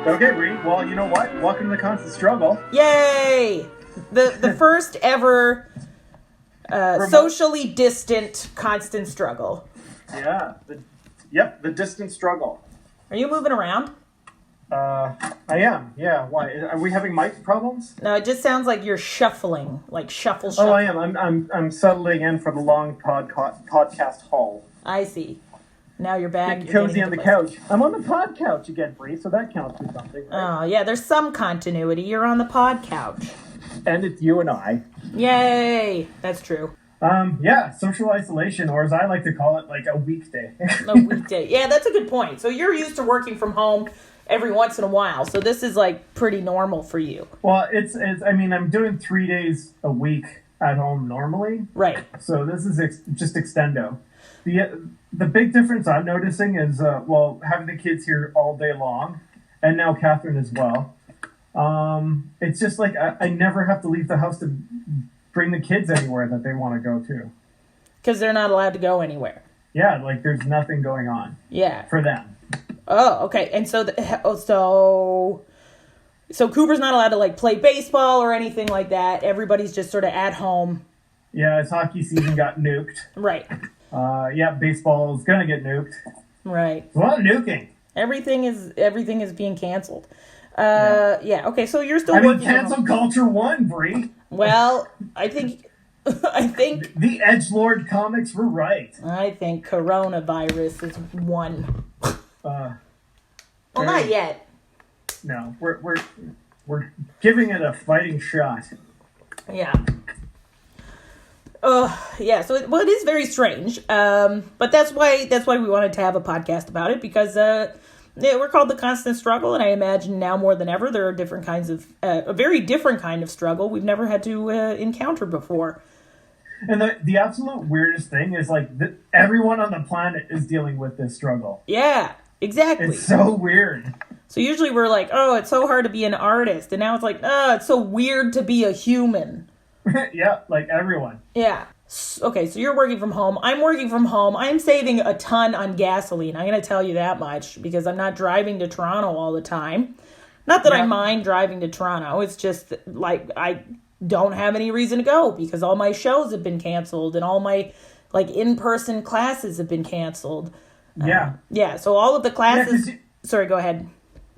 Okay, Brie. Well, you know what? Welcome to the Constant Struggle. Yay! The first ever socially distant constant struggle. Yeah. The distant struggle. Are you moving around? I am. Yeah. Why? Are we having mic problems? No, it just sounds like you're shuffling, like shuffle. Oh, I am. I'm settling in for the long podcast haul. I see. Now you're back. Get cozy on the couch. I'm on the pod couch again, Brie, so that counts for something, right? Oh, yeah, there's some continuity. You're on the pod couch. And it's you and I. Yay! That's true. Yeah, social isolation, or as I like to call it, like a weekday. A weekday. Yeah, that's a good point. So you're used to working from home every once in a while, so this is like pretty normal for you. Well, it's I mean, I'm doing 3 days a week at home normally. Right. So this is just extendo. The big difference I'm noticing is, having the kids here all day long, and now Catherine as well. It's just like I never have to leave the house to bring the kids anywhere that they want to go to. Because they're not allowed to go anywhere. Yeah, like there's nothing going on. Yeah. For them. Oh, okay. And so so Cooper's not allowed to like play baseball or anything like that. Everybody's just sort of at home. Yeah, his hockey season got nuked. Right. Baseball is gonna get nuked. Right. It's a lot of nuking. Everything is being canceled. Okay, so you're still working. Cancel culture won, Brie. Well, I think the edgelord comics were right. I think coronavirus is one. Not yet. No, we're giving it a fighting shot. Yeah. Yeah. So it is very strange. But that's why we wanted to have a podcast about it, because we're called The Constant Struggle, and I imagine now more than ever there are different kinds of a very different kind of struggle we've never had to encounter before. And the absolute weirdest thing is like everyone on the planet is dealing with this struggle. Yeah, exactly. It's so weird. So usually we're like, oh, it's so hard to be an artist, and now it's like, oh, it's so weird to be a human. Yeah, like everyone. Yeah. Okay, so you're working from home. I'm working from home. I'm saving a ton on gasoline. I'm going to tell you that much, because I'm not driving to Toronto all the time. Not that I mind driving to Toronto. It's just like I don't have any reason to go, because all my shows have been canceled and all my like in-person classes have been canceled. Yeah. Yeah, so all of the classes... Sorry, go ahead.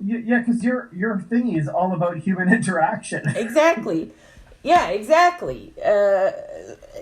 Yeah, because your thingy is all about human interaction. Exactly. Yeah, exactly.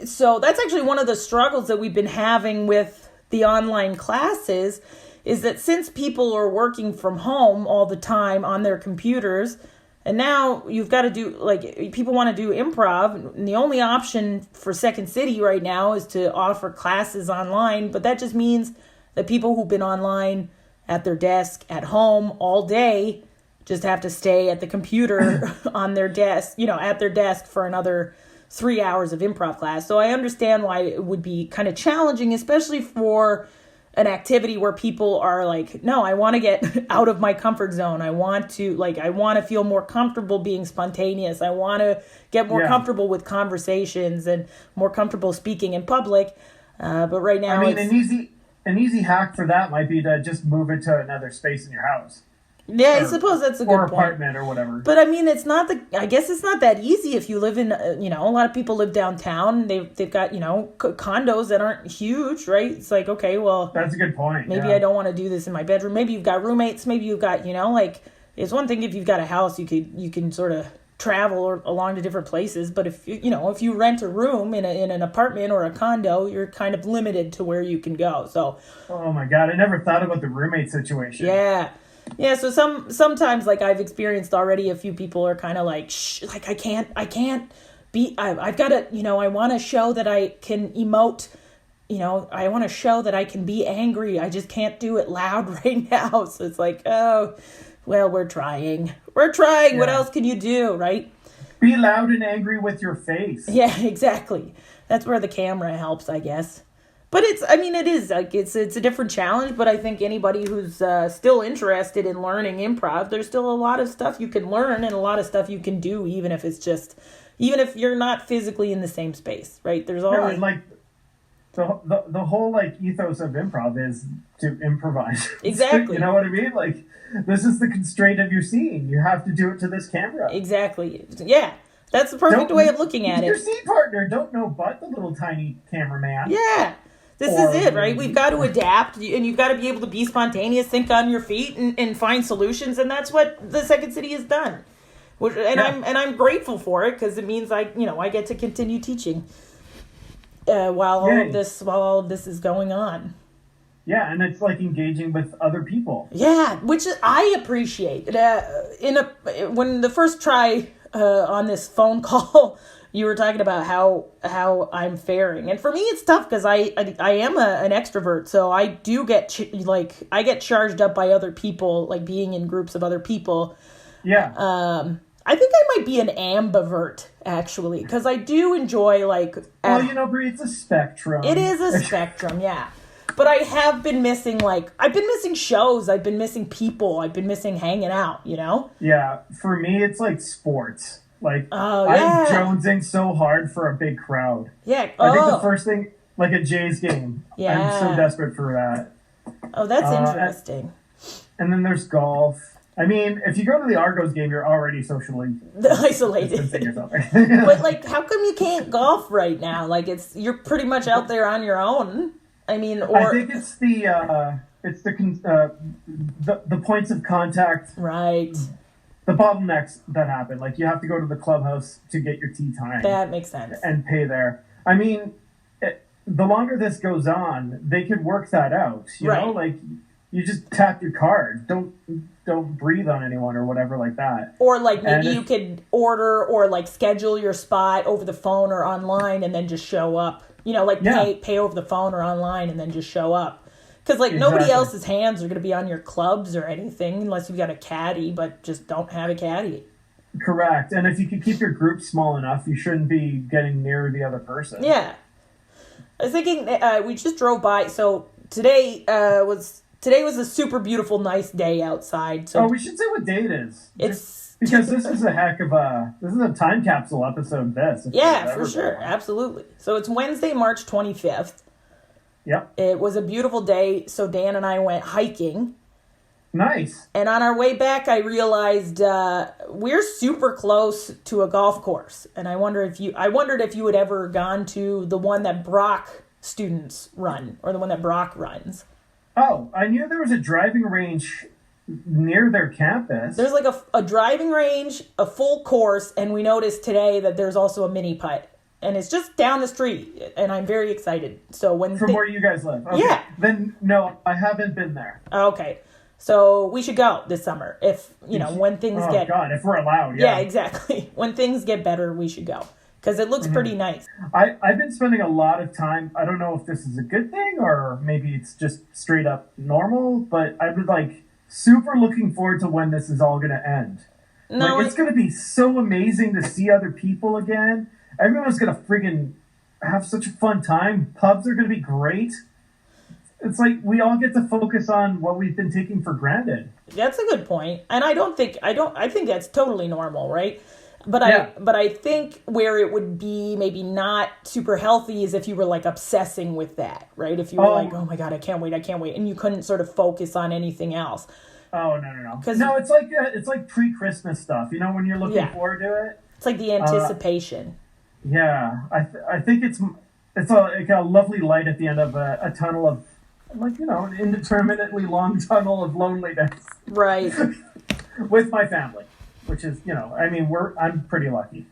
So that's actually one of the struggles that we've been having with the online classes, is that since people are working from home all the time on their computers, and now you've got to do, like, people want to do improv, and the only option for Second City right now is to offer classes online, but that just means that people who've been online at their desk at home all day just have to stay at the computer on their desk, at their desk for another 3 hours of improv class. So I understand why it would be kind of challenging, especially for an activity where people are like, no, I want to get out of my comfort zone. I want to feel more comfortable being spontaneous. I want to get more comfortable with conversations and more comfortable speaking in public. But right now, an easy hack for that might be to just move it to another space in your house. Yeah, I suppose that's a good point. Or apartment or whatever. But I mean, I guess it's not that easy if you live in, a lot of people live downtown. They've got, condos that aren't huge, right? It's like, okay, well. That's a good point. Maybe I don't want to do this in my bedroom. Maybe you've got roommates. Maybe you've got, it's one thing if you've got a house, you can sort of travel along to different places. But if you rent a room in an apartment or a condo, you're kind of limited to where you can go. So. Oh my God, I never thought about the roommate situation. Yeah. Yeah, so sometimes, like, I've experienced already, a few people are kind of like, shh, like, I can't be, I've got to, I want to show that I can emote, I want to show that I can be angry. I just can't do it loud right now. So it's like, oh, well, we're trying. Yeah. What else can you do, right? Be loud and angry with your face. Yeah, exactly. That's where the camera helps, I guess. But it is like it's a different challenge, but I think anybody who's still interested in learning improv, there's still a lot of stuff you can learn and a lot of stuff you can do, even if you're not physically in the same space, right? There's always the whole like ethos of improv is to improvise. Exactly. You know what I mean? Like, this is the constraint of your scene. You have to do it to this camera. Exactly. Yeah. That's the perfect way of looking at it. Your scene partner don't know but the little tiny cameraman. Yeah. This is it, right? We've got to adapt, and you've got to be able to be spontaneous, think on your feet, and find solutions, and that's what the Second City has done. I'm grateful for it, because it means I get to continue teaching while all of this is going on. Yeah, and it's like engaging with other people. Yeah, which I appreciate. When the first try on this phone call, you were talking about how I'm faring, and for me it's tough because I am an extrovert, so I do get I get charged up by other people, like being in groups of other people. Yeah. I think I might be an ambivert actually, because I do enjoy Well, Brie, it's a spectrum. It is a spectrum, yeah. But I have been missing, I've been missing shows, I've been missing people, I've been missing hanging out, Yeah, for me, it's like sports. I'm jonesing so hard for a big crowd. Yeah. I think the first thing, like a Jays game. Yeah. I'm so desperate for that. Oh, that's interesting. And then there's golf. I mean, if you go to the Argos game, you're already socially isolated. But how come you can't golf right now? You're pretty much out there on your own. I mean, I think it's the points of contact. Right. The bottlenecks that happen. You have to go to the clubhouse to get your tee time. That makes sense. And pay there. I mean, the longer this goes on, they could work that out. You know, you just tap your card. Don't breathe on anyone or whatever like that. Or maybe you could order or schedule your spot over the phone or online and then just show up. Pay over the phone or online and then just show up. Because, nobody else's hands are going to be on your clubs or anything unless you've got a caddy, but just don't have a caddy. Correct. And if you can keep your group small enough, you shouldn't be getting near the other person. Yeah. I was thinking, we just drove by. So today was a super beautiful, nice day outside. So we should say what day it is. It's because this is a time capsule episode. Yeah, for sure. Absolutely. So it's Wednesday, March 25th. Yep. It was a beautiful day, so Dan and I went hiking. Nice. And on our way back, I realized we're super close to a golf course, and I wondered if you had ever gone to the one that Brock students run, or the one that Brock runs. Oh, I knew there was a driving range near their campus. There's a driving range, a full course, and we noticed today that there's also a mini putt. And it's just down the street, and I'm very excited. So from where you guys live? Okay. Yeah. Then, no, I haven't been there. Okay. So we should go this summer. If, when things get... Oh, God, if we're allowed, yeah. Yeah, exactly. When things get better, we should go. Because it looks pretty nice. I've been spending a lot of time... I don't know if this is a good thing, or maybe it's just straight up normal, but I've been, super looking forward to when this is all going to end. No, it's going to be so amazing to see other people again. Everyone's going to friggin' have such a fun time. Pubs are going to be great. It's we all get to focus on what we've been taking for granted. That's a good point. And I think that's totally normal, right? But I think where it would be maybe not super healthy is if you were obsessing with that, right? If you were oh my God, I can't wait. And you couldn't sort of focus on anything else. Oh, no. No, it's like pre-Christmas stuff. When you're looking forward to it. It's like the anticipation. Yeah, I think it's a lovely light at the end of a tunnel of, an indeterminately long tunnel of loneliness. Right. With my family, which is, I'm pretty lucky.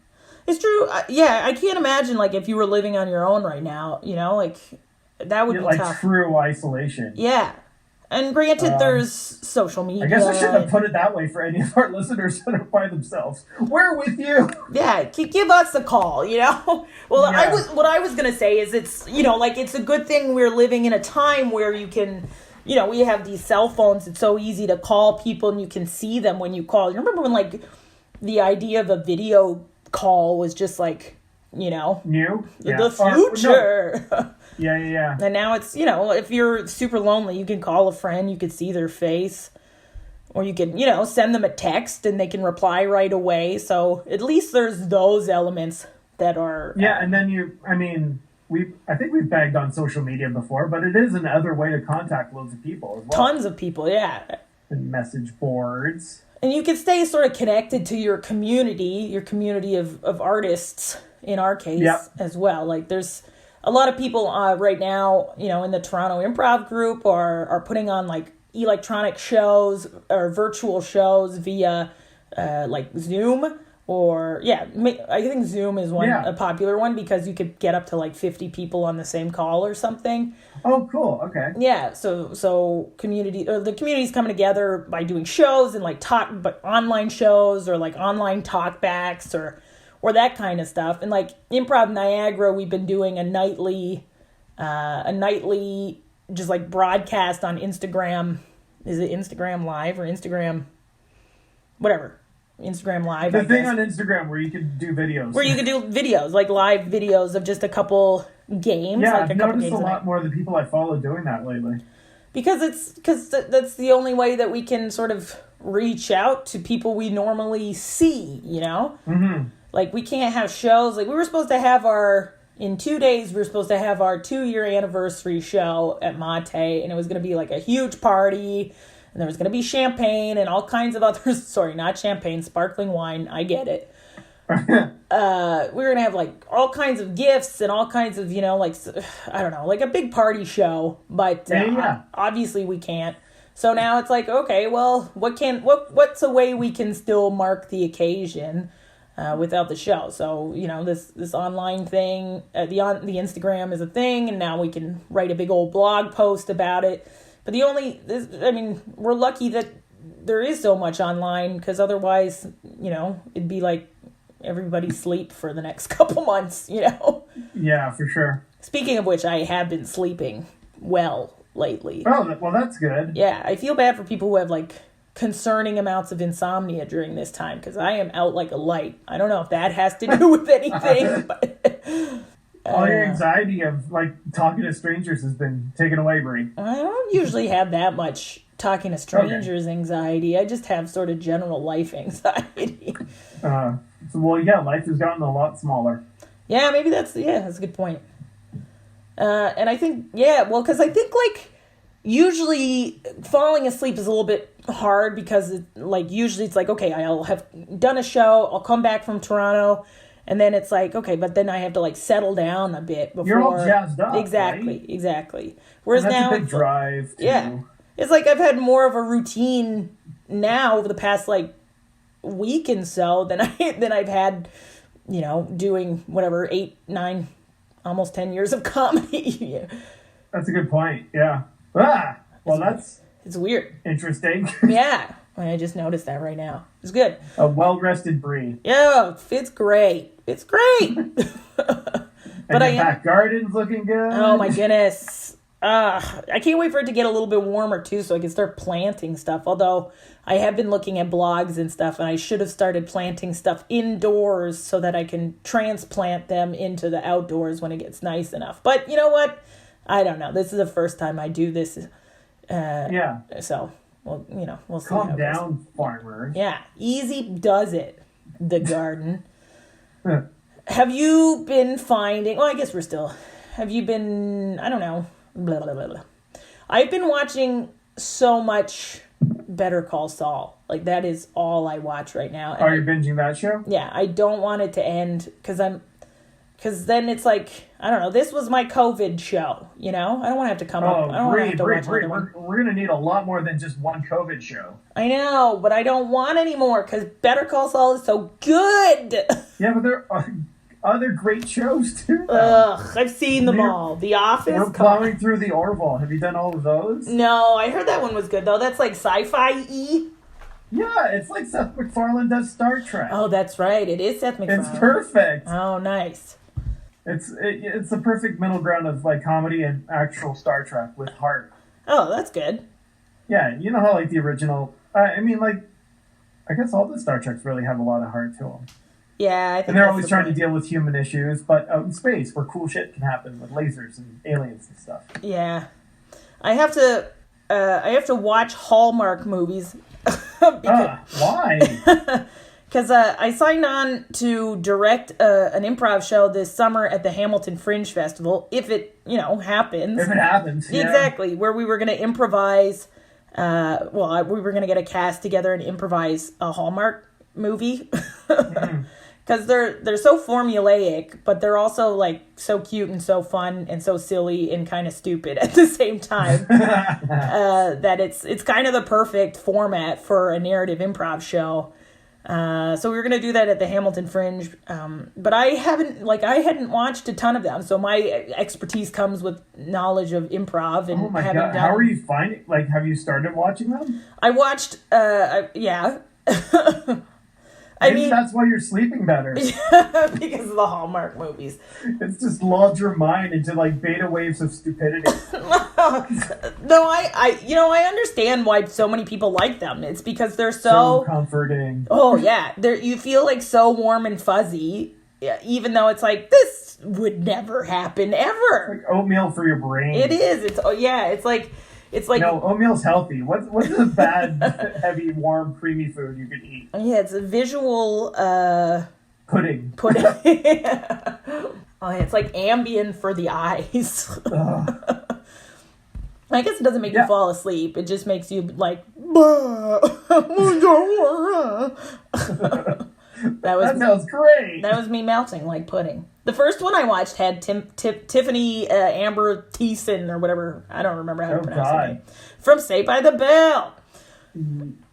It's true. I can't imagine, if you were living on your own right now, that would be tough. True isolation. Yeah. And granted, there's social media. I guess I shouldn't have put it that way for any of our listeners that are by themselves. We're with you. Yeah, give us a call, Well, yeah. What I was going to say is it's, it's a good thing we're living in a time where you can, we have these cell phones. It's so easy to call people and you can see them when you call. You remember when, the idea of a video call was just new? Yeah. The future. No. Yeah. And now it's, if you're super lonely, you can call a friend, you could see their face, or you can, send them a text and they can reply right away. So at least there's those elements that are... Yeah, and then I think we've bagged on social media before, but it is another way to contact loads of people as well. Tons of people, yeah. And message boards. And you can stay sort of connected to your community of artists, in our case, as well. Like, there's a lot of people right now, in the Toronto Improv group are putting on, like, electronic shows or virtual shows via, like, Zoom. Or, I think Zoom is a popular one because you could get up to, like, 50 people on the same call or something. Oh, cool. Okay. Yeah, so the community's coming together by doing shows and, like, online shows or, like, online talkbacks or that kind of stuff. And, like, Improv Niagara, we've been doing a nightly just, like, broadcast on Instagram. Is it Instagram Live or Instagram? Whatever. Instagram Live. The thing on Instagram where you could do videos. Where you could do videos, like live videos of just a couple games. Yeah, like I've noticed a lot more of the people I follow doing that lately. Because that's the only way that we can sort of reach out to people we normally see, Mm-hmm. Like, we can't have shows. Like, we were supposed to have in 2 days, we were supposed to have our 2-year anniversary show at Mate, and it was going to be like a huge party. And there was going to be champagne and all kinds of other... Sorry, not champagne, sparkling wine. I get it. We were going to have, like, all kinds of gifts and all kinds of, like, I don't know, like a big party show. But obviously we can't. So now it's like, okay, well, what's a way we can still mark the occasion without the show? So, this online thing, the Instagram is a thing, and now we can write a big old blog post about it. But we're lucky that there is so much online, because otherwise, it'd be like everybody sleep for the next couple months, Yeah, for sure. Speaking of which, I have been sleeping well lately. Oh, well, that's good. Yeah, I feel bad for people who have, like, concerning amounts of insomnia during this time, because I am out like a light. I don't know if that has to do with anything, but... All your anxiety of, like, talking to strangers has been taken away, Brie. I don't usually have that much talking to strangers anxiety. I just have sort of general life anxiety. Life has gotten a lot smaller. Yeah, maybe that's a good point. And I think, because I think, like, usually falling asleep is a little bit hard because, usually it's like, okay, I'll have done a show, I'll come back from Toronto, and then it's like, okay, but then I have to, like, settle down a bit before... You're all jazzed up, Exactly. Whereas that's now... a big drive, too. Yeah. It's like I've had more of a routine now over the past, like, week and so than I've had, doing, 8, 9, almost 10 years of comedy. That's a good point, yeah. It's weird. Interesting. Yeah. I just noticed that right now. It's good. A well-rested Brie. Yeah, it's great. It's great. But back garden's looking good. Oh my goodness. I can't wait for it to get a little bit warmer too, so I can start planting stuff. Although I have been looking at blogs and stuff, and I should have started planting stuff indoors so that I can transplant them into the outdoors when it gets nice enough. But you know what? I don't know. This is the first time I do this. So. Well, we'll see. Calm down, farmers. Yeah, easy does it. The garden. Have you been finding... Well, I guess we're still... Have you been... I don't know. Blah, blah, blah, blah. I've been watching so much Better Call Saul. Like, that is all I watch right now. Are you binging that show? Yeah, I don't want it to end because then it's like, I don't know, this was my COVID show, I don't want to have to come up. I don't want to have to watch another one. We're going to need a lot more than just one COVID show. I know, but I don't want any more because Better Call Saul is so good. Yeah, but there are other great shows too. Ugh, I've seen them all. The Office. We're plowing through the Orville. Have you done all of those? No, I heard that one was good though. That's like sci-fi-y. Yeah, it's like Seth MacFarlane does Star Trek. Oh, that's right. It is Seth MacFarlane. It's perfect. Oh, nice. It's the perfect middle ground of like comedy and actual Star Trek with heart. Oh, that's good. Yeah, you know how like the original. I guess all the Star Treks really have a lot of heart to them. Yeah, I think. And they're always trying to deal with human issues, but out in space where cool shit can happen with lasers and aliens and stuff. Yeah, I have to watch Hallmark movies. Why? Because I signed on to direct an improv show this summer at the Hamilton Fringe Festival, if it, happens. If it happens, yeah. Exactly, where we were going to improvise, we were going to get a cast together and improvise a Hallmark movie. Because they're so formulaic, but they're also, like, so cute and so fun and so silly and kind of stupid at the same time. That it's kind of the perfect format for a narrative improv show. So we were going to do that at the Hamilton Fringe, but I hadn't watched a ton of them, so my expertise comes with knowledge of improv and oh my God. How are you finding, like, have you started watching them? I watched, yeah. Maybe that's why you're sleeping better. Because of the Hallmark movies. It's just lulled your mind into, like, beta waves of stupidity. No, I understand why so many people like them. It's because they're so comforting. Oh, yeah. You feel, like, so warm and fuzzy, even though it's like, this would never happen, ever. It's like oatmeal for your brain. It is. It's like no, oatmeal's healthy. What's a bad, heavy, warm, creamy food you could eat? Yeah, it's a visual pudding. Oh, yeah, it's like Ambien for the eyes. I guess it doesn't make you fall asleep. It just makes you like. That sounds great. That was me melting like pudding. The first one I watched had Tiffany Amber Thiessen or whatever. I don't remember how to pronounce her name. From Saved by the Bell.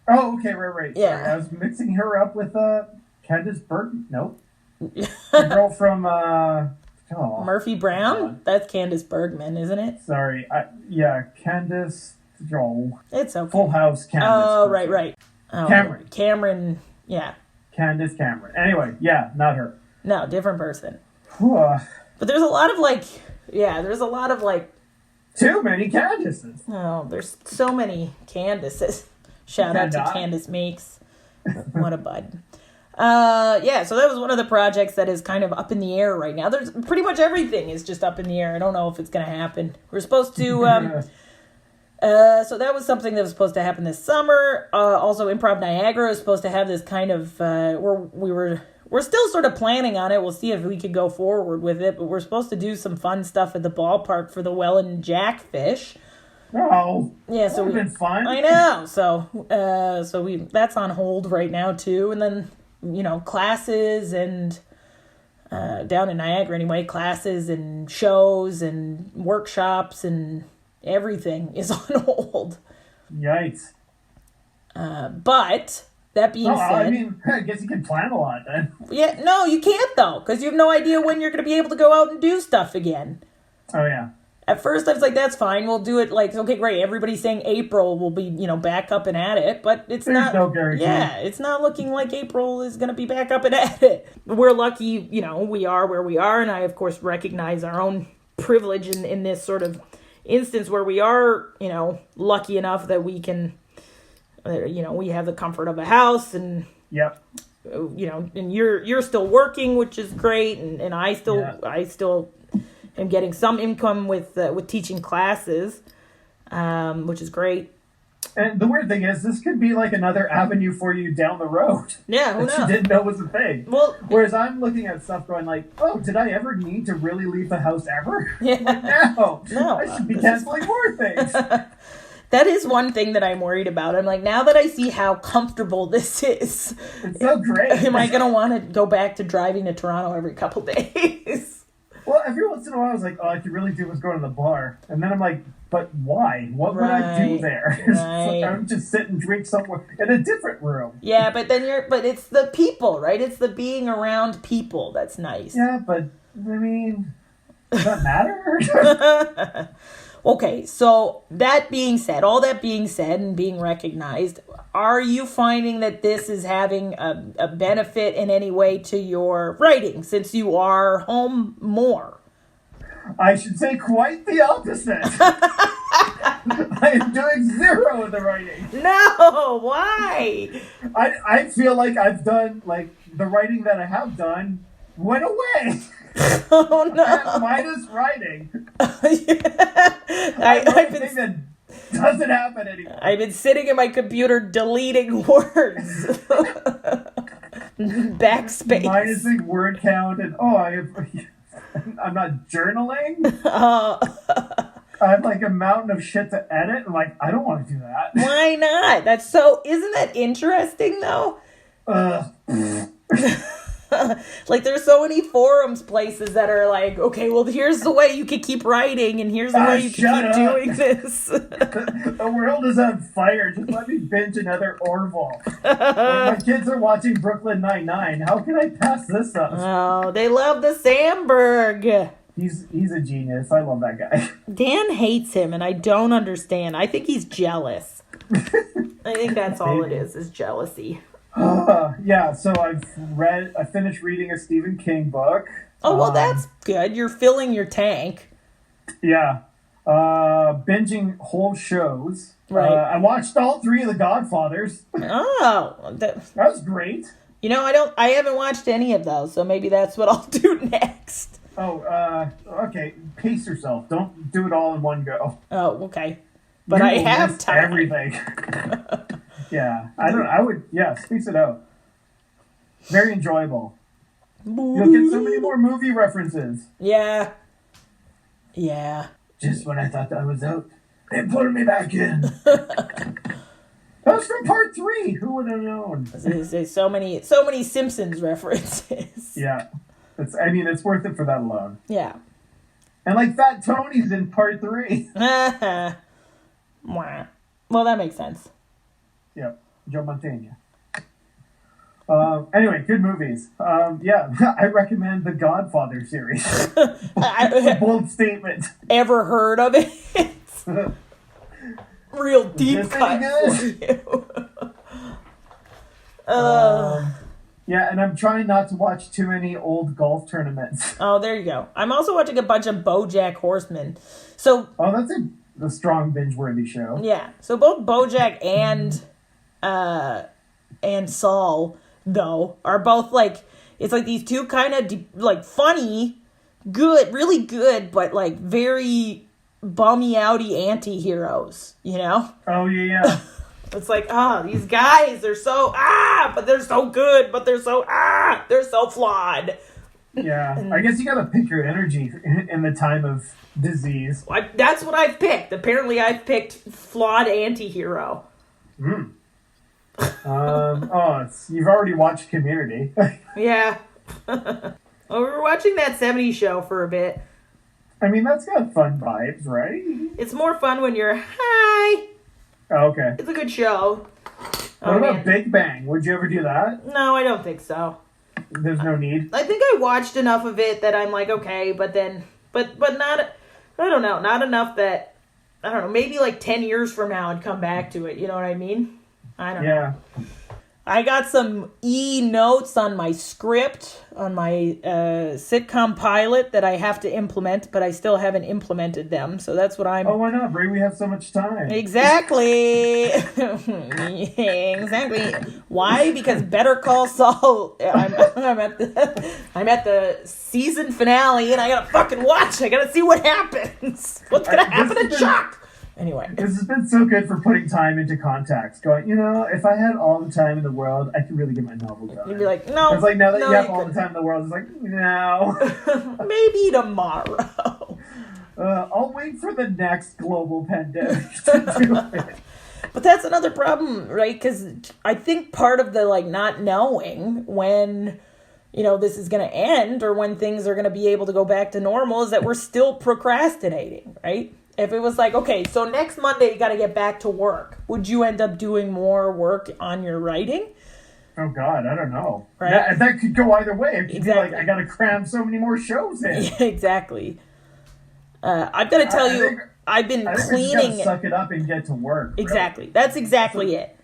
Oh, okay, right. Yeah. Sorry, I was mixing her up with Candace Bergman. Nope. The girl from Murphy Brown? That's Candace Bergman, isn't it? Sorry. Candace. It's okay. Full House Candace. Oh, right. Oh, Cameron, yeah. Candace Cameron. Anyway, yeah, not her. No, different person. But there's a lot of too many Candaces. Oh, there's so many Candaces. Shout out to Candace Meeks. What a bud. So that was one of the projects that is kind of up in the air right now. There's pretty much everything is just up in the air. I don't know if it's going to happen. We're supposed to, so that was something that was supposed to happen this summer. Also, Improv Niagara is supposed to have this kind of, we're still sort of planning on it. We'll see if we could go forward with it, but we're supposed to do some fun stuff at the ballpark for the Welland Jackfish. Oh, yeah, so it's been fun. I know. So that's on hold right now too. And then, classes and down in Niagara anyway, classes and shows and workshops and everything is on hold. Yikes. But that being said, I guess you can plan a lot then. Yeah, no, you can't though, because you have no idea when you're going to be able to go out and do stuff again. Oh yeah. At first I was like, that's fine, we'll do it okay, great, everybody's saying April will be, back up and at it, but There's no guarantee. Yeah, it's not looking like April is going to be back up and at it. We're lucky, we are where we are, and I of course recognize our own privilege in this sort of instance where we are, lucky enough that we can, we have the comfort of a house and, yep. And you're still working, which is great. And I still am getting some income with teaching classes, which is great. And the weird thing is, this could be like another avenue for you down the road. Yeah, who knows? That you didn't know was a thing. Well, whereas I'm looking at stuff going like, oh, did I ever need to really leave the house ever? Yeah. Like, no, I should be canceling more things. That is one thing that I'm worried about. I'm like, now that I see how comfortable this is, it's so great. Am I going to want to go back to driving to Toronto every couple days? Well, every once in a while, I was like, all I could really do was go to the bar. And then I'm like, but why? What would I do there? Right. I would just sit and drink somewhere in a different room. Yeah, but it's the people, right? It's the being around people that's nice. Yeah, but, does that matter? Okay, so all that being said and being recognized, are you finding that this is having a benefit in any way to your writing since you are home more? I should say quite the opposite. I am doing zero of the writing. No, why? I feel like I've done, the writing that I have done went away. Oh no! Minus writing. Yeah. I've been that doesn't happen anymore. I've been sitting in my computer deleting words. backspace. Minusing word count and I'm not journaling. I have like a mountain of shit to edit. I'm like, I don't want to do that. Why not? Isn't that interesting though? Like there's so many forums places that are like, okay, well here's the way you can keep writing and here's the way you can keep doing this. The world is on fire. Just let me binge another Orville. My kids are watching Brooklyn Nine-Nine. How can I pass this up? Oh, they love the Sandberg. He's a genius. I love that guy. Dan hates him and I don't understand. I think he's jealous. I think that's all it is jealousy. Yeah, so I finished reading a Stephen King book. Oh, well, that's good. You're filling your tank. Yeah. Binging whole shows. Right. I watched all 3 of The Godfathers. Oh. That was great. You know, I haven't watched any of those, so maybe that's what I'll do next. Oh, okay. Pace yourself. Don't do it all in one go. Oh, okay. But I have time. Everything. Yeah, space it out. Very enjoyable. You'll get so many more movie references. Yeah. Yeah. Just when I thought that was out, they put me back in. That was from part 3. Who would have known? There's so many Simpsons references. Yeah. It's worth it for that alone. Yeah. And like Fat Tony's in part 3. Well, that makes sense. Yep, Joe Montana. Anyway, good movies. I recommend the Godfather series. A bold statement. Ever heard of it? Real deep cut for you. Yeah, and I'm trying not to watch too many old golf tournaments. Oh, there you go. I'm also watching a bunch of BoJack Horseman. So. Oh, that's a strong binge-worthy show. Yeah, so both BoJack and Saul, though, are both like, it's like these two kind of like funny, good, really good, but like very bummy outy anti-heroes, you know? Oh yeah. It's like, these guys, they're so but they're so good, but they're so flawed. Yeah, I guess you gotta pick your energy in the time of disease. That's what I've picked. Apparently I've picked flawed anti-hero. You've already watched Community. Yeah. Well, we were watching that 70s show for a bit. I mean, that's got fun vibes, right? It's more fun when you're hi. Oh, okay. It's a good show. What about Big Bang? Would you ever do that? No, I don't think so. There's no need. I think I watched enough of it that I'm like, okay, but not, I don't know, not enough that, I don't know, maybe like 10 years from now I'd come back to it. You know what I mean? I don't know. I got some notes on my script, on my sitcom pilot that I have to implement, but I still haven't implemented them. So that's what I'm... Oh, why not, Brie? We have so much time. Exactly. Exactly. Why? Because Better Call Saul. I'm at the season finale, and I gotta fucking watch. I gotta see what happens. What's gonna happen to Chuck? Anyway. This has been so good for putting time into context. Going, if I had all the time in the world, I could really get my novel done. You'd be like, no. It's like, now that you have all the time in the world, it's like, no. Maybe tomorrow. I'll wait for the next global pandemic to do it. But that's another problem, right? Because I think part of the, not knowing when, this is going to end or when things are going to be able to go back to normal is that we're still procrastinating, right? If it was like, okay, so next Monday you got to get back to work, would you end up doing more work on your writing? Oh, God, I don't know. Right? That could go either way. It could exactly. be like, I got to cram so many more shows in. Yeah, exactly. I've got to tell you, I've been cleaning. You gotta suck it up and get to work. Exactly. Right? That's exactly it.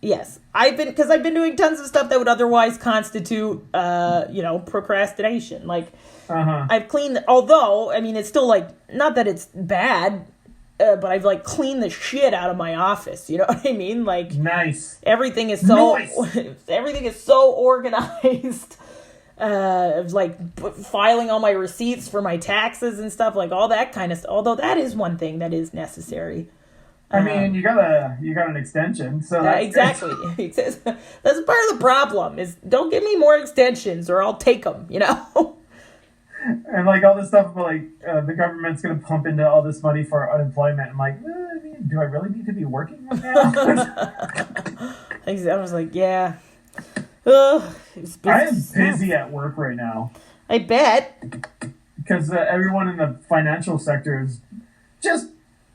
Yes. Because I've been doing tons of stuff that would otherwise constitute, procrastination. I've cleaned, although, it's still not that it's bad, but I've cleaned the shit out of my office. You know what I mean? Nice. Everything is so, everything is so organized. Filing all my receipts for my taxes and stuff, all that kind of stuff. Although that is one thing that is necessary. I mean, you got an extension, so that's exactly. That's part of the problem is don't give me more extensions or I'll take them, you know? And like all this stuff about like the government's going to pump into all this money for unemployment. I'm like, I mean, do I really need to be working right now? I was like, yeah. Ugh, I am busy at work right now. I bet. Because everyone in the financial sector is just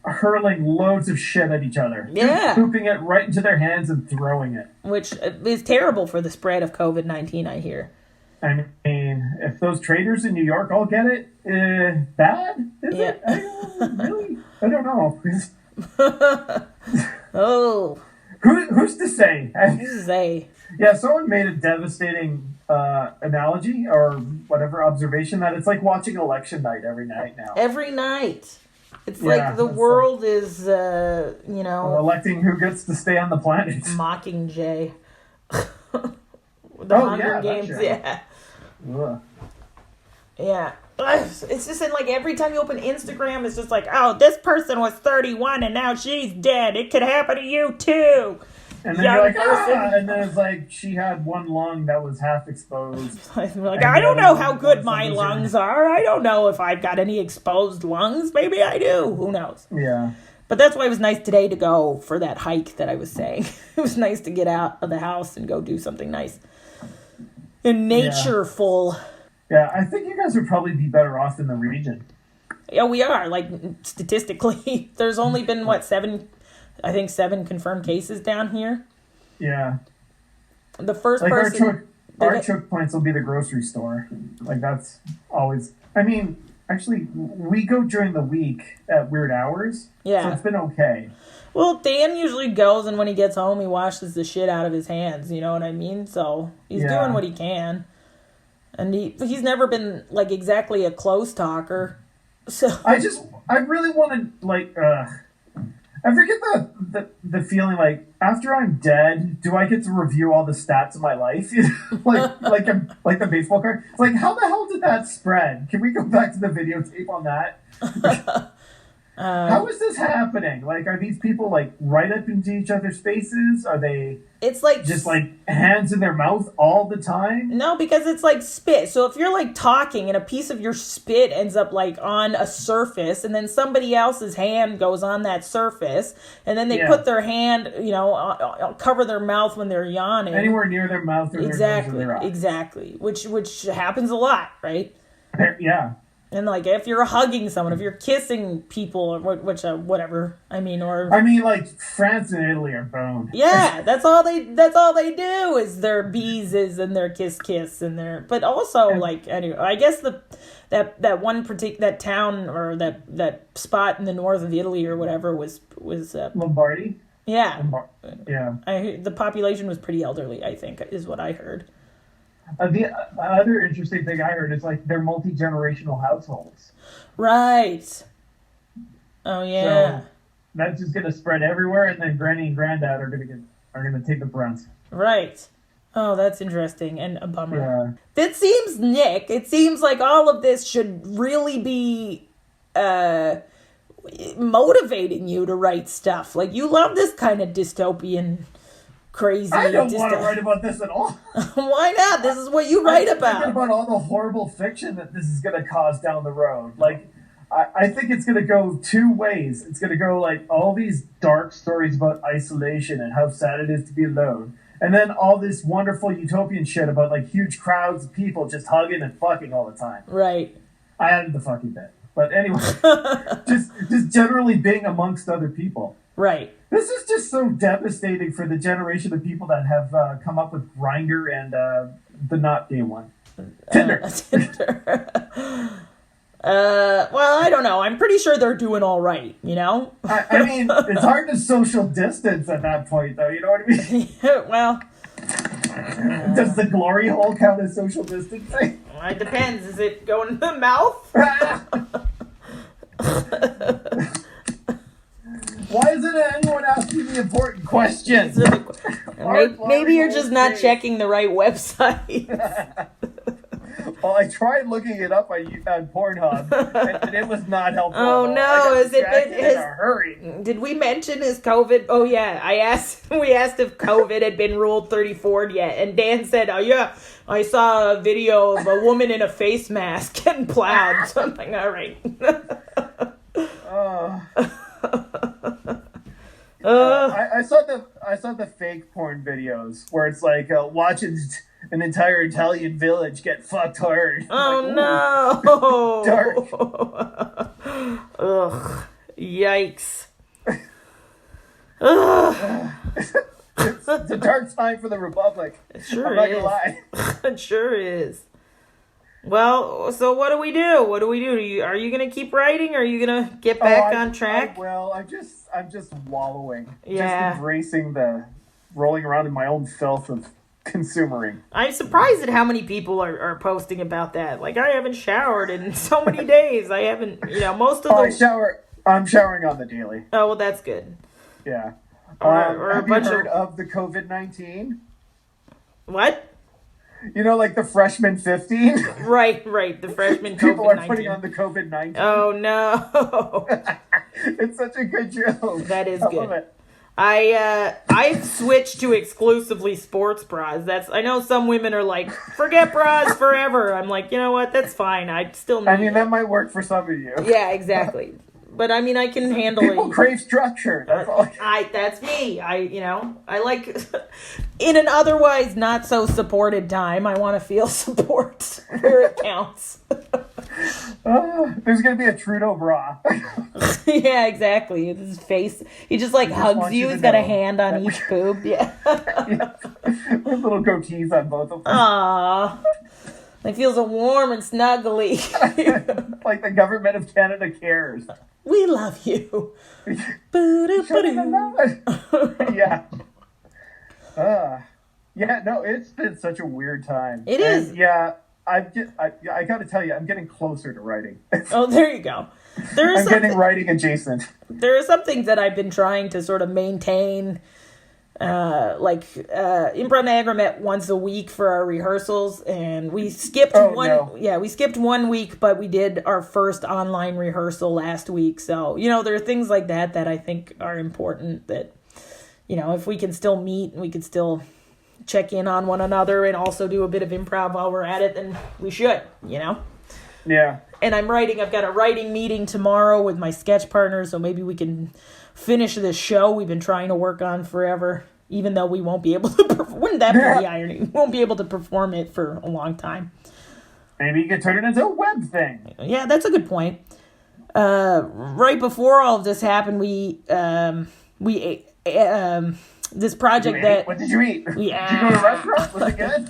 hurling loads of shit at each other. Yeah. Just scooping it right into their hands and throwing it. Which is terrible for the spread of COVID-19, I hear. I mean, if those traders in New York all get it, bad? Is it? Really? I don't know. Oh. Who's to say? Who's to say? Yeah, someone made a devastating analogy or whatever observation that it's like watching election night every night now. Every night. It's like the world is, electing who gets to stay on the planet. Mockingjay. The Hunger Games, yeah. Ugh. Yeah. It's just in like every time you open Instagram, it's just like, oh, this person was 31 and now she's dead. It could happen to you too. And then you're like, and then it's like she had one lung that was half exposed. Like, I don't know how good my lungs are. I don't know if I've got any exposed lungs. Maybe I do. Who knows? Yeah. But that's why it was nice today to go for that hike that I was saying. It was nice to get out of the house and go do something nice. And natureful. Yeah, I think you guys would probably be better off in the region. Yeah, we are. Like, statistically, there's only been, 7 confirmed cases down here. Yeah. The first person... Our choke points will be the grocery store. Like, that's always... I mean, actually, we go during the week at weird hours. Yeah. So it's been okay. Well, Dan usually goes, and when he gets home, he washes the shit out of his hands. You know what I mean? So he's doing what he can. And he's never been, like, exactly a close talker. So I really want to, like, I forget the feeling, like, after I'm dead, do I get to review all the stats of my life? like the baseball card? It's like, how the hell did that spread? Can we go back to the videotape on that? How is this happening? Like, are these people, like, right up into each other's faces? Are they... It's like... just, like, hands in their mouth all the time? No, because it's like spit. So if you're, like, talking and a piece of your spit ends up, like, on a surface, and then somebody else's hand goes on that surface, and then they put their hand, cover their mouth when they're yawning. Anywhere near their mouth or their nose or their eye. Exactly. Which happens a lot, right? Yeah. And, like, if you're hugging someone, if you're kissing people, or whatever, like, France and Italy are boned. Yeah, that's all they do is their beeses and their kiss and their, but also, like, anyway, I guess that one particular, that town or that spot in the north of Italy or whatever was Lombardy? Yeah. Yeah. The population was pretty elderly, I think, is what I heard. The other interesting thing I heard is, like, they're multi-generational households. Right. Oh, yeah. So that's just going to spread everywhere, and then Granny and Granddad are going to take the brunt. Right. Oh, that's interesting and a bummer. Yeah. It seems like all of this should really be motivating you to write stuff. Like, you love this kind of dystopian... crazy. I don't want to write about this at all. Why not? This is what you write about. I'm thinking about all the horrible fiction that this is going to cause down the road. Like, I think it's going to go two ways. It's going to go, like, all these dark stories about isolation and how sad it is to be alone. And then all this wonderful utopian shit about, like, huge crowds of people just hugging and fucking all the time. Right. I added the fucking bit. But anyway, just generally being amongst other people. Right. This is just so devastating for the generation of people that have come up with Grindr and the not gay one. Tinder. Well, I don't know. I'm pretty sure they're doing all right, you know? I mean, it's hard to social distance at that point, though. You know what I mean? Well... Does the glory hole count as social distancing? Well, it depends. Is it going in the mouth? Why isn't anyone asking the important questions? Maybe you're just not checking the right website. Well, I tried looking it up on Pornhub, and it was not helpful. Oh no! Has it been in a hurry? Did we mention his COVID? Oh yeah, we asked if COVID had been ruled 34 yet, and Dan said, "Oh yeah, I saw a video of a woman in a face mask getting plowed." So I'm like, all right. I saw the fake porn videos where it's like watching an entire Italian village get fucked hard. Oh like, no! Dark. Ugh! Yikes! Ugh! It's a dark time for the Republic. It sure I'm not is. gonna lie. It sure is. Well, so what do we do? What do we do? Are you gonna keep writing? Or are you gonna get back on track? Well, I'm just wallowing. Yeah. Just embracing the rolling around in my own filth of consumering. I'm surprised at how many people are posting about that. Like, I haven't showered in so many days. I haven't, most of the... I'm showering on the daily. Oh, well, that's good. Yeah. Or have you heard of the COVID-19? What? Like the freshman 15? Right, the freshman COVID-19. People are putting on the COVID-19. Oh, no. It's such a good joke. That is I good. love it. I've switched to exclusively sports bras. I know some women are like, forget bras forever. I'm like, you know what? That's fine. I still need that might work for some of you. Yeah, exactly. But I mean, I can handle People crave structure. That's all. That's me. I like in an otherwise not so supported time. I want to feel support where it counts. There's gonna be a Trudeau bra. Yeah, exactly. His face. He just hugs you. He's got a hand on each boob. Yeah. With little goatees on both of them. Aww. It feels warm and snuggly. Like the government of Canada cares. We love you. Yeah. Yeah, no, it's been such a weird time. It is. Yeah, I got to tell you, I'm getting closer to writing. Oh, there you go. I'm getting writing adjacent. There are some things that I've been trying to sort of maintain. Improv Niagara met once a week for our rehearsals, and we skipped we skipped 1 week, but we did our first online rehearsal last week. So, there are things like that I think are important that, if we can still meet and we can still check in on one another and also do a bit of improv while we're at it, then we should, Yeah. And I've got a writing meeting tomorrow with my sketch partner, so maybe we can finish this show we've been trying to work on forever, even though we won't be able to wouldn't that be the irony? We won't be able to perform it for a long time. Maybe you could turn it into a web thing. Yeah, that's a good point. Right before all of this happened, we ate this project that... What did you eat? Did you go to a restaurant? Was it good?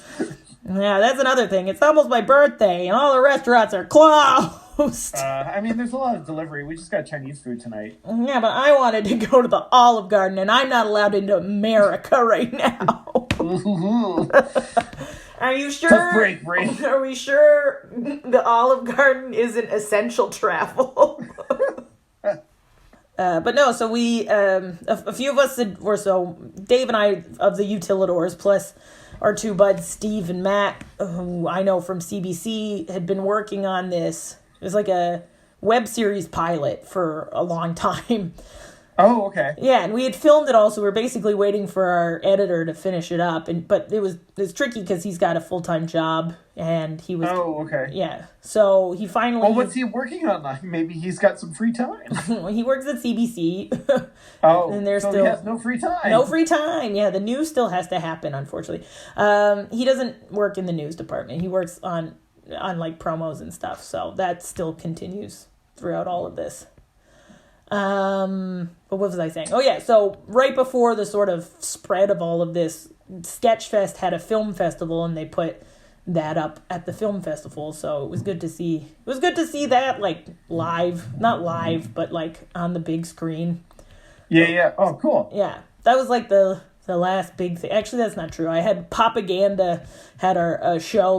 Yeah, that's another thing. It's almost my birthday, and all the restaurants are closed. There's a lot of delivery. We just got Chinese food tonight. Yeah, but I wanted to go to the Olive Garden, and I'm not allowed into America right now. Are you sure? Tough break, Brie. Are we sure the Olive Garden isn't essential travel? But no, so we, a few of us were Dave and I of the Utilidors, plus our two buds, Steve and Matt, who I know from CBC, had been working on this. It was like a web series pilot for a long time. Oh, okay. Yeah, and we had filmed it all, so we were basically waiting for our editor to finish it up. But it's tricky because he's got a full-time job, and he was... Oh, okay. Yeah, so he finally... Well, what's he working on? Maybe he's got some free time. He works at CBC. Oh, and there's so still... he has no free time. No free time, yeah. The news still has to happen, unfortunately. He doesn't work in the news department. He works on promos and stuff, so that still continues throughout all of this. But what was I saying? Oh yeah, so right before the sort of spread of all of this, Sketchfest had a film festival, and they put that up at the film festival, so it was good to see. It was good to see that live, not live, but on the big screen. Yeah. Oh, cool. Yeah, that was the last big thing. Actually, that's not true. I had Propaganda had our show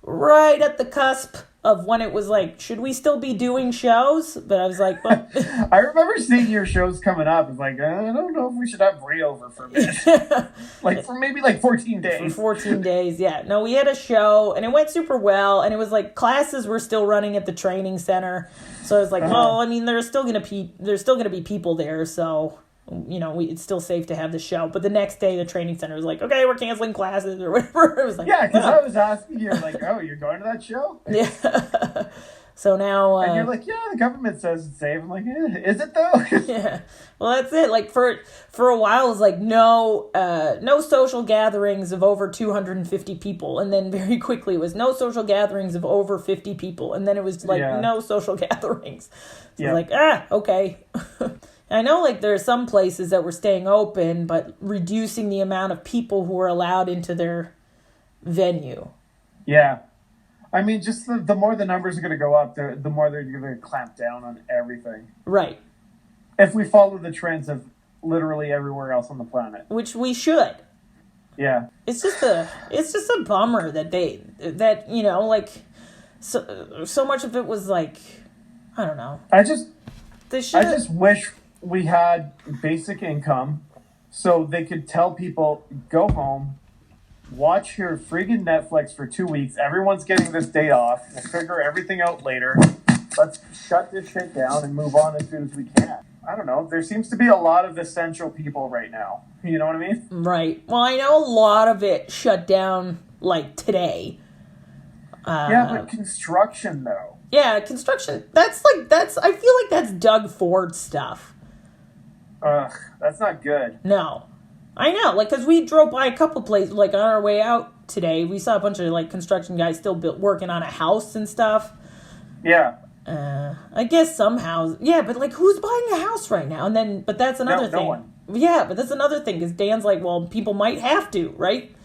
right at the cusp of when it was like, should we still be doing shows? But I was like, well, I remember seeing your shows coming up. It's like, I don't know if we should have Brie over for a bit. Like, for maybe like 14 days. For 14 days, yeah. No, we had a show, and it went super well, and it was like classes were still running at the training center. So I was like, well, I mean, there's still gonna be people there, so you know, it's still safe to have the show. But the next day, the training center was like, okay, we're canceling classes or whatever. It was like, yeah, because I was asking you, like, oh, you're going to that show? Yeah. So now... and you're like, yeah, the government says it's safe. I'm like, is it though? Yeah. Well, that's it. Like, for a while, it was like, no social gatherings of over 250 people. And then very quickly, it was no social gatherings of over 50 people. And then it was like, no social gatherings. So yeah. Like, okay. I know, like, there are some places that were staying open, but reducing the amount of people who were allowed into their venue. Yeah. I mean, just the more the numbers are going to go up, the more they're going to clamp down on everything. Right. If we follow the trends of literally everywhere else on the planet. Which we should. Yeah. It's just a bummer that you know, like, so much of it was like, I don't know. I just wish we had basic income so they could tell people, go home, watch your friggin' Netflix for 2 weeks. Everyone's getting this day off. We'll figure everything out later. Let's shut this shit down and move on as soon as we can. I don't know. There seems to be a lot of essential people right now. You know what I mean? Right. Well, I know a lot of it shut down, like, today. Yeah, but construction, though. Yeah, construction. I feel like that's Doug Ford stuff. Ugh, that's not good. No. I know, like, because we drove by a couple places, like, on our way out today. We saw a bunch of, like, construction guys still working on a house and stuff. Yeah. I guess some houses. Yeah, but, like, who's buying a house right now? And then, but that's another thing. No one. Yeah, but that's another thing, because Dan's like, well, people might have to, right?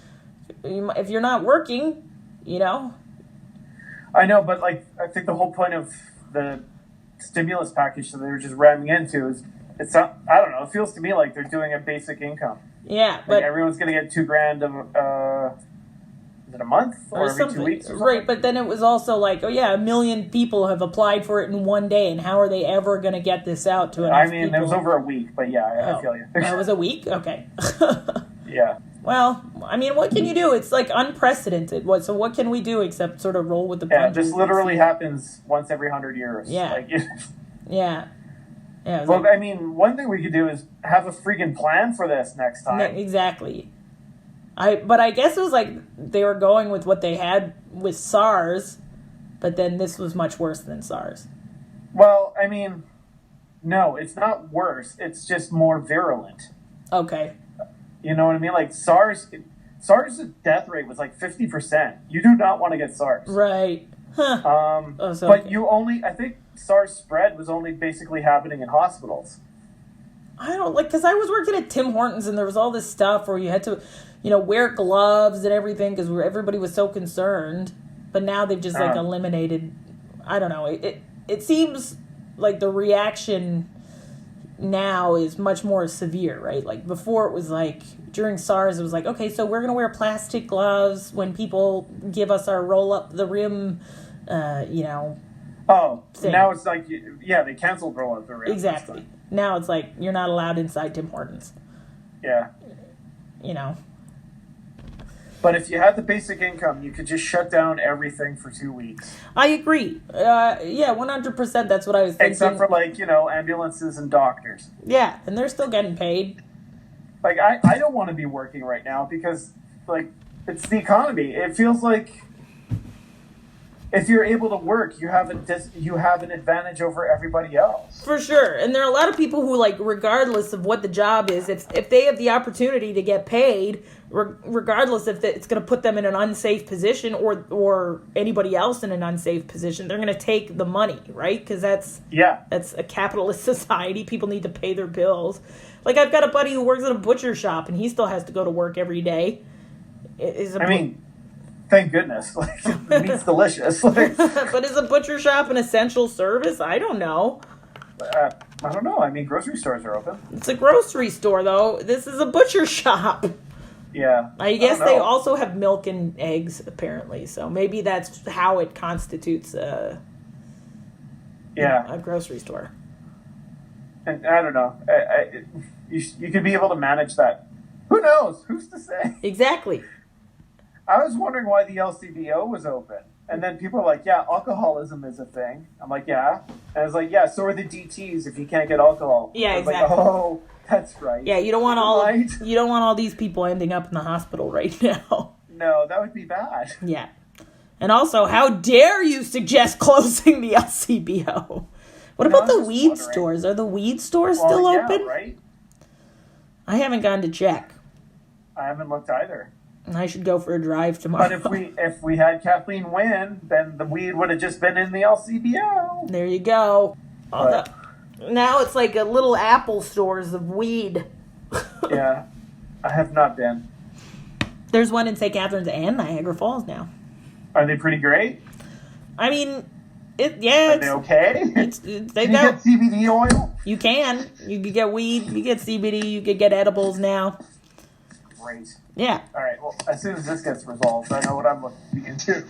If you're not working, you know? I know, but, like, I think the whole point of the stimulus package that they were just ramming into is, I don't know, it feels to me like they're doing a basic income. Yeah, but... Like everyone's going to get $2,000 is it a month? Or every 2 weeks or something? Right, but then it was also like, oh yeah, 1 million people have applied for it in one day, and how are they ever going to get this out to enough people? It was over a week, but yeah, I feel you. That was a week? Okay. Yeah. Well, I mean, what can you do? It's like unprecedented. So what can we do except sort of roll with the punches? Yeah, this literally happens once every 100 years. Yeah. Like, yeah. Yeah. Well, I mean, one thing we could do is have a freaking plan for this next time. Exactly. But I guess it was like they were going with what they had with SARS, but then this was much worse than SARS. Well, I mean, no, it's not worse. It's just more virulent. Okay. You know what I mean? Like SARS' death rate was like 50%. You do not want to get SARS. Right. Huh. But I think SARS spread was only basically happening in hospitals. I don't because I was working at Tim Hortons and there was all this stuff where you had to, you know, wear gloves and everything because everybody was so concerned. But now they've just like eliminated. I don't know. It seems like the reaction now is much more severe, right? Like before it was like during SARS it was like, okay, so we're gonna wear plastic gloves when people give us our roll up the rim you know thing. Now it's like, yeah, they canceled roll up the rim. Exactly. Now it's like you're not allowed inside Tim Hortons. Yeah. You know. But if you had the basic income, you could just shut down everything for 2 weeks. I agree. Yeah, 100%. That's what I was thinking. Except for, like, you know, ambulances and doctors. Yeah, and they're still getting paid. Like, I don't want to be working right now because, like, it's the economy. It feels like if you're able to work, you have an advantage over everybody else. For sure. And there are a lot of people who, like, regardless of what the job is, if they have the opportunity to get paid, regardless if it's going to put them in an unsafe position or anybody else in an unsafe position, they're going to take the money, right? Because that's a capitalist society. People need to pay their bills. Like, I've got a buddy who works at a butcher shop, and he still has to go to work every day. Thank goodness. Like, the meat's delicious. Like, but is a butcher shop an essential service? I don't know. I don't know. I mean, grocery stores are open. It's a grocery store, though. This is a butcher shop. Yeah. I guess don't they know. also have milk and eggs, apparently. So maybe that's how it constitutes a grocery store. And I don't know. You could be able to manage that. Who knows? Who's to say? Exactly. I was wondering why the LCBO was open. And then people are like, yeah, alcoholism is a thing. I'm like, yeah. And I was like, yeah, so are the DTs if you can't get alcohol. Yeah, exactly. Like, oh, that's right. Yeah, you don't want all these people ending up in the hospital right now. No, that would be bad. Yeah. And also, how dare you suggest closing the LCBO? What about the weed stores? Are the weed stores still open? Right? I haven't gone to check. I haven't looked either. I should go for a drive tomorrow. But if we had Kathleen win, then the weed would have just been in the LCBO. There you go. Now it's like a little Apple stores of weed. Yeah, I have not been. There's one in St. Catharines and Niagara Falls now. Are they pretty great? I mean, Are they okay? Can you get CBD oil? You can. You could get weed. You get CBD. You could get edibles now. Great. Yeah. All right. Well, as soon as this gets resolved, I know what I'm looking into.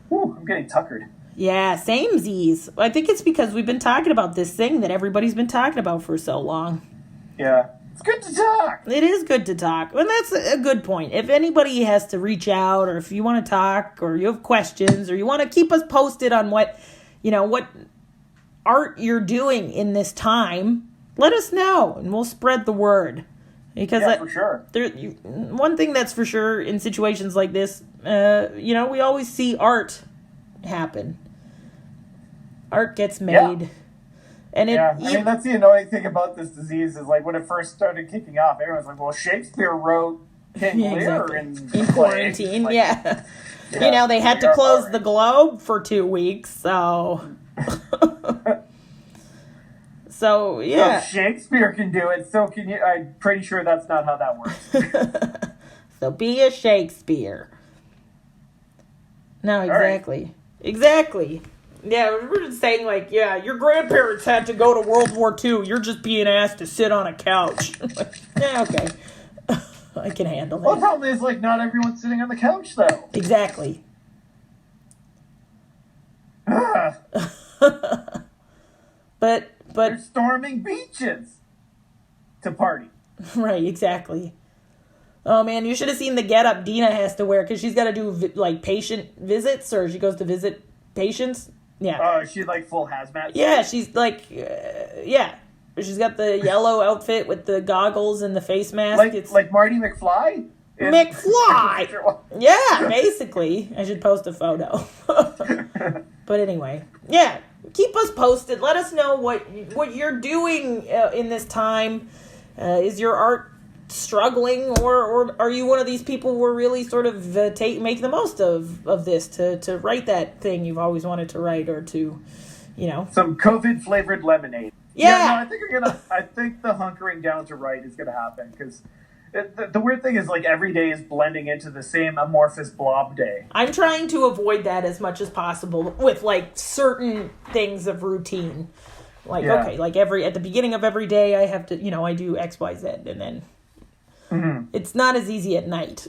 Whew, I'm getting tuckered. Yeah, samesies. I think it's because we've been talking about this thing that everybody's been talking about for so long. Yeah. It's good to talk. It is good to talk. And that's a good point. If anybody has to reach out, or if you want to talk, or you have questions, or you want to keep us posted on what art you're doing in this time, let us know, and we'll spread the word. Because for sure. One thing that's for sure in situations like this, we always see art happen. Art gets made. Yeah. And I mean, that's the annoying thing about this disease is like when it first started kicking off, everyone's like, well, Shakespeare wrote King Lear in quarantine. Like, yeah. They had to close the Globe for 2 weeks, so... So, yeah. So Shakespeare can do it, so can you. I'm pretty sure that's not how that works. So be a Shakespeare. No, exactly. Right. Exactly. Yeah, we're just saying, like, yeah, your grandparents had to go to World War II. You're just being asked to sit on a couch. Yeah, okay. I can handle that. Well, the problem is, like, not everyone's sitting on the couch, though. Exactly. But they're storming beaches to party. Right, exactly. Oh man, you should have seen the getup Dina has to wear because she's got to do patient visits, or she goes to visit patients. Yeah. Oh, is she like full hazmat? Yeah, she's like, she's got the yellow outfit with the goggles and the face mask. It's like Marty McFly. McFly. Yeah, basically. I should post a photo. But anyway, yeah. Keep us posted. Let us know what you're doing in this time. Is your art struggling, or are you one of these people who are really sort of make the most of this to write that thing you've always wanted to write, or to, some COVID flavored lemonade. Yeah. No, I think the hunkering down to write is gonna happen because. The weird thing is, like, every day is blending into the same amorphous blob day. I'm trying to avoid that as much as possible with, like, certain things of routine. Like, okay, like at the beginning of every day, I have to, I do X, Y, Z, and then it's not as easy at night.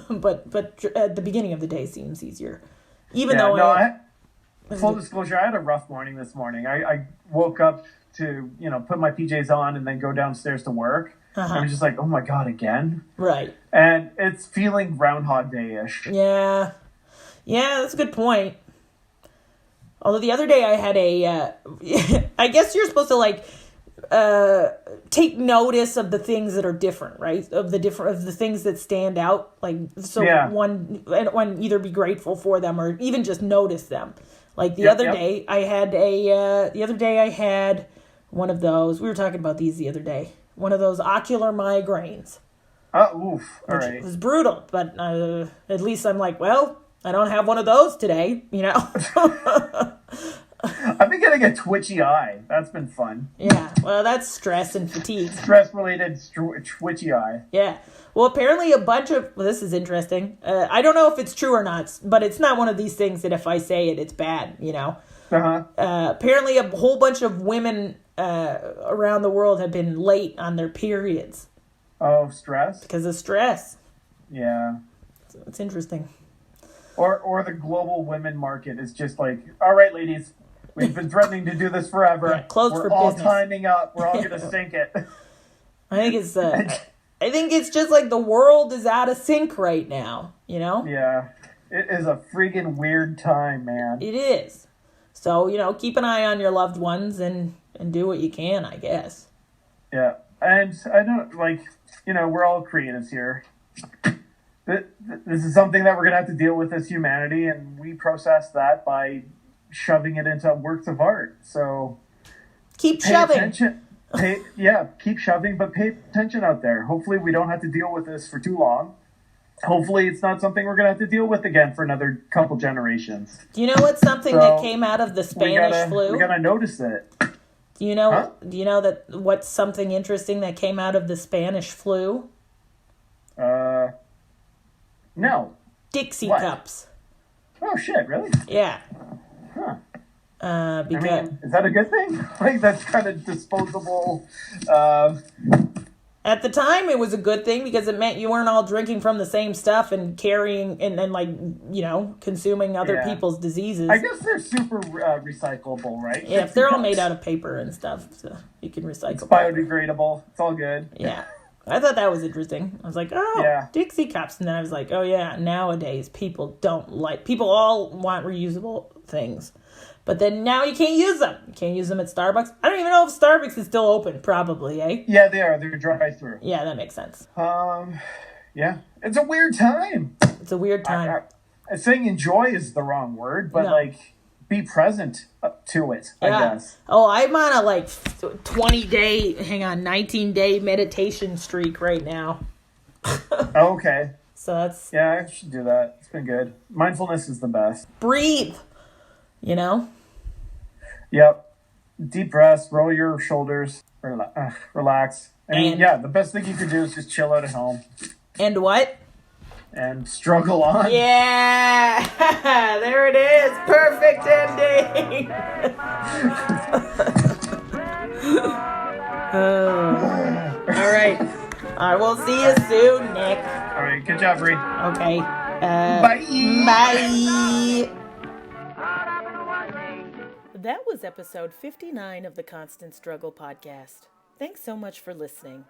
but at the beginning of the day seems easier. Full disclosure, I had a rough morning this morning. I woke up to, put my PJs on and then go downstairs to work. Uh-huh. I'm just like, oh my God, again? Right. And it's feeling Groundhog Day-ish. Yeah. Yeah, that's a good point. Although the other day I had I guess you're supposed to take notice of the things that are different, right? Of the things that stand out. One either be grateful for them or even just notice them. Like the other day I had one of those. We were talking about these the other day. One of those ocular migraines. Oh, oof. All right. It was brutal, but at least I'm like, well, I don't have one of those today, I've been getting a twitchy eye. That's been fun. Yeah, well, that's stress and fatigue. Stress-related twitchy eye. Yeah. Well, apparently this is interesting. I don't know if it's true or not, but it's not one of these things that if I say it, it's bad, Uh-huh. Apparently a whole bunch of women around the world have been late on their periods. Oh, stress? Because of stress. Yeah. So it's interesting. Or the global women market is just like, all right, ladies, we've been threatening to do this forever. Yeah, closed We're for all business. timing up. We're all going to sink it. I think it's just like the world is out of sync right now, you know? Yeah. It is a freaking weird time, man. It is. So, keep an eye on your loved ones and do what you can, I guess. Yeah. And I don't, we're all creatives here. This is something that we're going to have to deal with as humanity, and we process that by shoving it into works of art. So keep shoving. Attention. Keep shoving, but pay attention out there. Hopefully we don't have to deal with this for too long. Hopefully it's not something we're going to have to deal with again for another couple generations. Do you know what's something that came out of the Spanish flu? We got to notice it. Do you know that what's something interesting that came out of the Spanish flu? No. Dixie cups. Oh shit, really? Yeah. Huh. Because is that a good thing? That's kind of disposable. At the time, it was a good thing because it meant you weren't all drinking from the same stuff and carrying and then consuming other people's diseases. I guess they're super recyclable, right? Yeah, if they're all made out of paper and stuff, so you can recycle. It's biodegradable. It's all good. Yeah. I thought that was interesting. I was like, Dixie cups. And then I was like, oh yeah, nowadays people all want reusable things. But then now you can't use them. You can't use them at Starbucks. I don't even know if Starbucks is still open, probably, eh? Yeah, they are. They're drive-through. Yeah, that makes sense. Yeah. It's a weird time. It's a weird time. Saying enjoy is the wrong word, but be present to it, I guess. Oh, I'm on a 19-day meditation streak right now. Okay. So that's... Yeah, I should do that. It's been good. Mindfulness is the best. Breathe. Yep. Deep breaths, roll your shoulders, relax. The best thing you could do is just chill out at home. And what? And struggle on. Yeah! There it is. Perfect ending. All right. We'll see you soon, Nick. All right. Good job, Brie. Okay. Bye. Bye. That was episode 59 of the Constant Struggle podcast. Thanks so much for listening.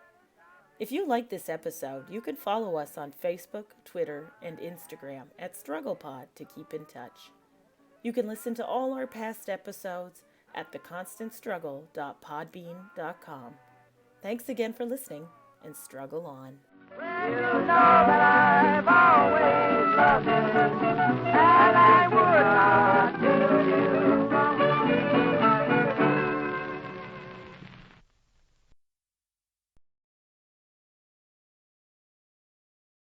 If you like this episode, you can follow us on Facebook, Twitter, and Instagram at SstrugglePod to keep in touch. You can listen to all our past episodes at theconstantstruggle.podbean.com. Thanks again for listening, and struggle on. You know that I've always loved you.